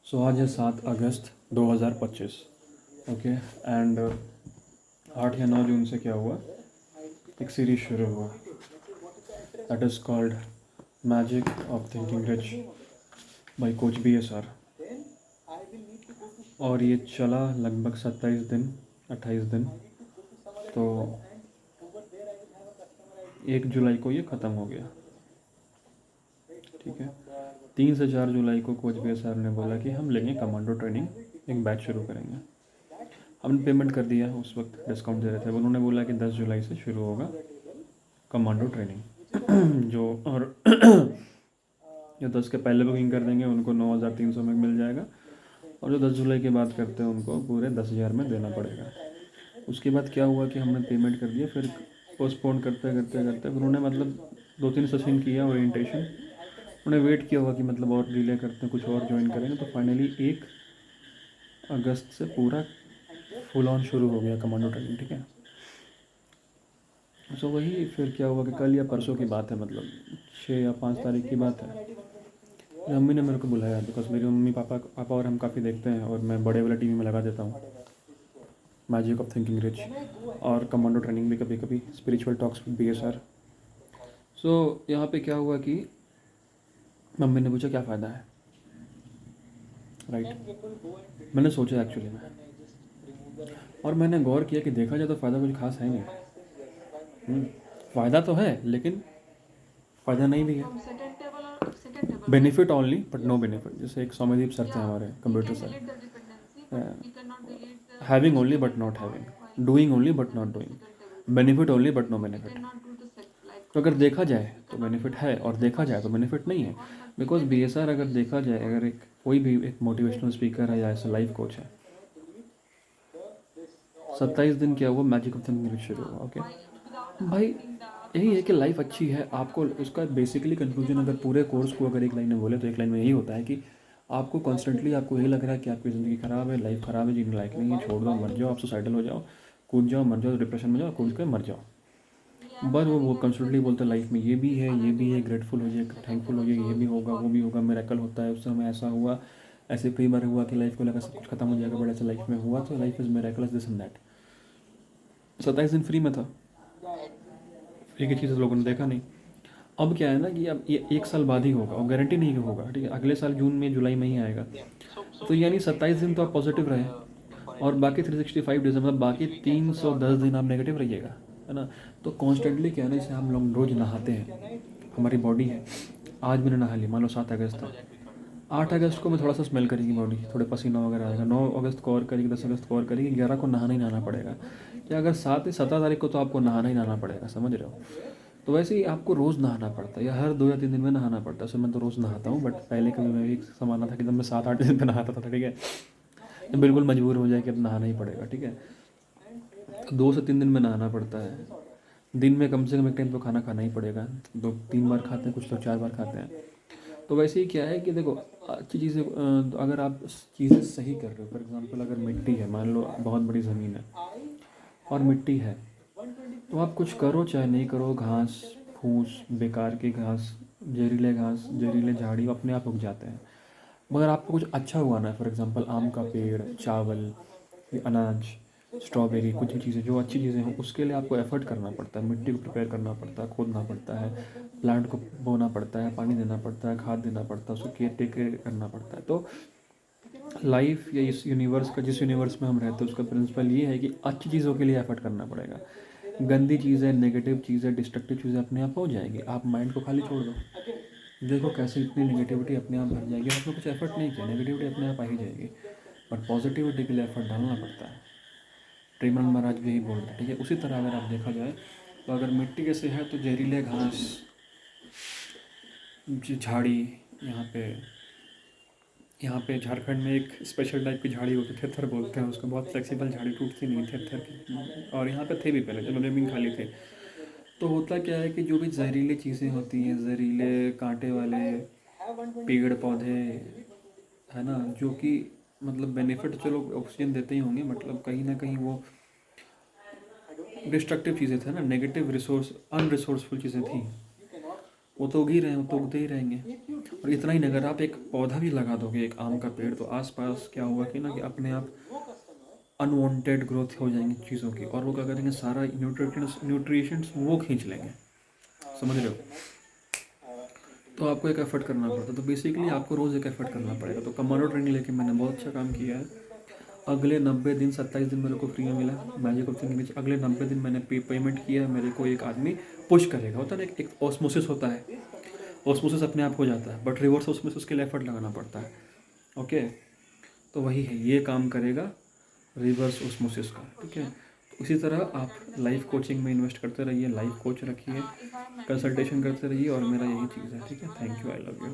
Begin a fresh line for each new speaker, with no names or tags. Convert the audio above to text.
सो आज है 7 अगस्त 2025। Okay. And 8 या 9 जून से क्या हुआ, एक सीरीज शुरू हुआ that is called magic of thinking rich by coach BSR। और ये चला लगभग 27 दिन 28 दिन। तो 1 जुलाई को ये ख़त्म हो गया। ठीक है। 3 से 4 जुलाई को कोच BSR ने बोला कि हम लेंगे कमांडो ट्रेनिंग, एक बैच शुरू करेंगे। हमने पेमेंट कर दिया, उस वक्त डिस्काउंट दे रहे थे। उन्होंने बोला कि 10 जुलाई से शुरू होगा कमांडो ट्रेनिंग जो और जो 10 के पहले बुकिंग कर देंगे उनको 9,300 में मिल जाएगा, और जो 10 जुलाई की बात करते हैं उनको पूरे 10,000 में देना पड़ेगा। उसके बाद क्या हुआ कि हमने पेमेंट कर दिया, फिर पोस्टपोन करते करते करते उन्होंने मतलब 2-3 सेशन किया ओरिएंटेशन। उन्होंने वेट किया होगा कि मतलब और डिले करते हैं, कुछ और ज्वाइन करेंगे। तो फाइनली 1 अगस्त से पूरा फुल ऑन शुरू हो गया कमांडो ट्रेनिंग। ठीक है। सो वही फिर क्या हुआ कि कल या परसों की बात है, मतलब 6 या 5 तारीख की बात है। मेरी मम्मी ने मेरे को बुलाया, बिकॉज मेरी मम्मी पापा और हम काफ़ी देखते हैं, और मैं बड़े वाले टीवी में लगा देता हूँ मैजिक ऑफ थिंकिंग रिच, और कमांडो ट्रेनिंग भी कभी कभी, स्पिरिचुअल टॉक्स विद BSR। सो यहाँ पे क्या हुआ कि मम्मी ने पूछा क्या फ़ायदा है, राइट। मैंने सोचा एक्चुअली में, और मैंने गौर किया कि देखा जाए तो फ़ायदा कुछ खास है नहीं। फ़ायदा तो है लेकिन फ़ायदा नहीं भी है। Benefit only but no benefit. जैसे एक सौम्यदीप सर थे हमारे, computer sir, having only but not having, doing only but not doing, benefit only but no benefit. तो अगर देखा जाए तो बेनिफिट है, और देखा जाए तो बेनिफिट नहीं है। बिकॉज BSR अगर देखा जाए, अगर एक कोई भी एक मोटिवेशनल स्पीकर है या ऐसा लाइफ कोच है, 27 दिन क्या हुआ, मैजिक ऑफ थिंकिंग शुरू हुआ। ओके भाई, यही है कि लाइफ अच्छी है। आपको उसका बेसिकली कंक्लूजन अगर पूरे कोर्स को अगर एक लाइन में बोले तो एक लाइन में यही होता है कि आपको कॉन्स्टेंटली आपको यही लग रहा है कि आपकी ज़िंदगी ख़राब है, लाइफ ख़राब है, जीने लायक नहीं है, छोड़ दो, मर जाओ, आप सुसाइडल हो जाओ, कूद जाओ, मर जाओ, डिप्रेशन में जाओ, कूद के मर जाओ। बस वो कंस्टेंटली बोलते हैं लाइफ में ये भी है, ये भी है, ग्रेटफुल हो जाए, थैंकफुल हो जाए, ये भी होगा, वो भी होगा, मेरेकल होता है, उस समय ऐसा हुआ, ऐसे कई बार हुआ कि लाइफ को लगा सब कुछ खत्म हो जाएगा, बट ऐसा लाइफ में हुआ, तो life is miracles, this and that. 27 दिन फ्री में था, फ्री की चीज़ लोगों ने देखा नहीं। अब क्या है ना कि अब ये 1 साल बाद ही होगा, और गारंटी नहीं कि होगा। ठीक है, अगले साल जून में जुलाई में ही आएगा। तो यानी 27 दिन तो आप पॉजिटिव रहे, और बाकी 365 डेज मतलब बाकी 310 दिन आप नेगेटिव रहिएगा, है ना। तो कॉन्स्टेंटली क्या है ना, जैसे हम लोग रोज़ नहाते हैं, हमारी बॉडी है, आज मैंने नहा ली, मान लो 7 अगस्त है, 8 अगस्त को मैं थोड़ा सा स्मेल करेगी बॉडी, थोड़े पसीना वगैरह आएगा, 9 अगस्त को और करेगी, 10 अगस्त को और करेगी, 11 को नहाना ही नहाना पड़ेगा। या अगर 7 या 17 तारीख को तो आपको नहाना ही नहाना पड़ेगा, समझ रहे हो। तो वैसे ही आपको रोज़ नहाना पड़ता है, या हर 2 या 3 दिन में नहाना पड़ता है। सो मैं तो रोज़ नहाता हूँ, बट पहले कभी मैं भी समाना था कि जब मैं 7-8 दिन पे नहाता था। ठीक है, तो बिल्कुल मजबूर हो जाए कि अब नहाना ही पड़ेगा। ठीक है, तो 2 से 3 दिन में नहाना पड़ता है। दिन में कम से कम एक टाइम तो खाना खाना ही पड़ेगा, 2-3 बार खाते हैं, कुछ लोग 4 बार खाते हैं। तो वैसे ही क्या है कि देखो, अच्छी चीज़ें तो अगर आप चीज़ें सही कर रहे हो, फॉर एग्जांपल अगर मिट्टी है, मान लो बहुत बड़ी ज़मीन है और मिट्टी है, तो आप कुछ करो चाहे नहीं करो, घास फूस, बेकार की घास, घास, जहरीले झाड़ी अपने आप उग जाते हैं। मगर आपको कुछ अच्छा उगाना है, फॉर एग्जांपल आम का पेड़, चावल, अनाज, स्ट्रॉबेरी, कुछ भी चीज़ें जो अच्छी चीज़ें हों, उसके लिए आपको एफर्ट करना पड़ता है, मिट्टी को प्रिपेयर करना पड़ता है, खोदना पड़ता है, प्लांट को बोना पड़ता है, पानी देना पड़ता है, खाद देना पड़ता है, उसको केयर टेक करना पड़ता है। तो लाइफ या इस यूनिवर्स का, जिस यूनिवर्स में हम रहते हैं, उसका प्रिंसिपल ये है कि अच्छी चीज़ों के लिए एफर्ट करना पड़ेगा। गंदी चीज़ें, नेगेटिव चीज़ें, डिस्ट्रक्टिव चीज़ें अपने आप हो जाएंगी, आप माइंड को खाली छोड़ दो, देखो कैसे इतनी नेगेटिविटी अपने आप भर जाएगी। आपने कुछ एफर्ट नहीं किया, नेगेटिविटी अपने आप आ ही जाएगी, बट पॉजिटिविटी के लिए एफर्ट डालना पड़ता है। प्रेमानंद महाराज भी यही बोलते हैं। ठीक है, उसी तरह अगर आप देखा जाए तो अगर मिट्टी कैसे है, तो जहरीले घास, झाड़ी, यहाँ पे यहाँ पे झारखंड में एक स्पेशल टाइप की झाड़ी होती है, थेथर बोलते हैं उसको, बहुत फ्लेक्सिबल झाड़ी, टूटती नहीं, थेथर की। और यहाँ पे थे भी पहले जब जमीन खाली थे। तो होता क्या है कि जो भी जहरीली चीज़ें होती हैं, जहरीले कांटे वाले पेड़ पौधे, है ना, जो कि मतलब बेनिफिट चलो ऑक्सीजन देते ही होंगे, मतलब कहीं ना कहीं वो डिस्ट्रक्टिव चीज़ें थे ना, नेगेटिव रिसोर्स, अनरिसोर्सफुल चीज़ें थी। वो तो उग ही रहे हैं, वो तो उगते ही रहेंगे। और इतना ही नहीं, अगर आप एक पौधा भी लगा दोगे, एक आम का पेड़, तो आसपास क्या होगा कि ना कि अपने आप अनवांटेड ग्रोथ हो जाएंगी चीज़ों की, और वो क्या करेंगे, सारा न्यूट्रिशंस वो खींच लेंगे। समझ रहे हो? तो आपको एक एफर्ट करना पड़ता है। तो बेसिकली आपको रोज़ एक एफर्ट करना पड़ेगा। तो कमांडो ट्रेनिंग लेके मैंने बहुत अच्छा काम किया है। अगले 90 दिन, 27 दिन मेरे को फ्री में मिला मैजिक ऑफ थिंकिंग। अगले 90 दिन मैंने पेमेंट किया है। मेरे को एक आदमी पुश करेगा, होता है ना, एक ऑस्मोसिस होता है। ऑस्मोसिस अपने आप हो जाता है, बट रिवर्स ऑस्मोसिस के लिए एफर्ट लगाना पड़ता है। ओके, तो वही है, ये काम करेगा रिवर्स ऑस्मोसिस का। ठीक है, तो इसी तरह आप लाइफ कोचिंग में इन्वेस्ट करते रहिए, लाइफ कोच रखिए, कंसल्टेशन करते रहिए, और मेरा यही चीज़ है। ठीक है, thank you, I love you.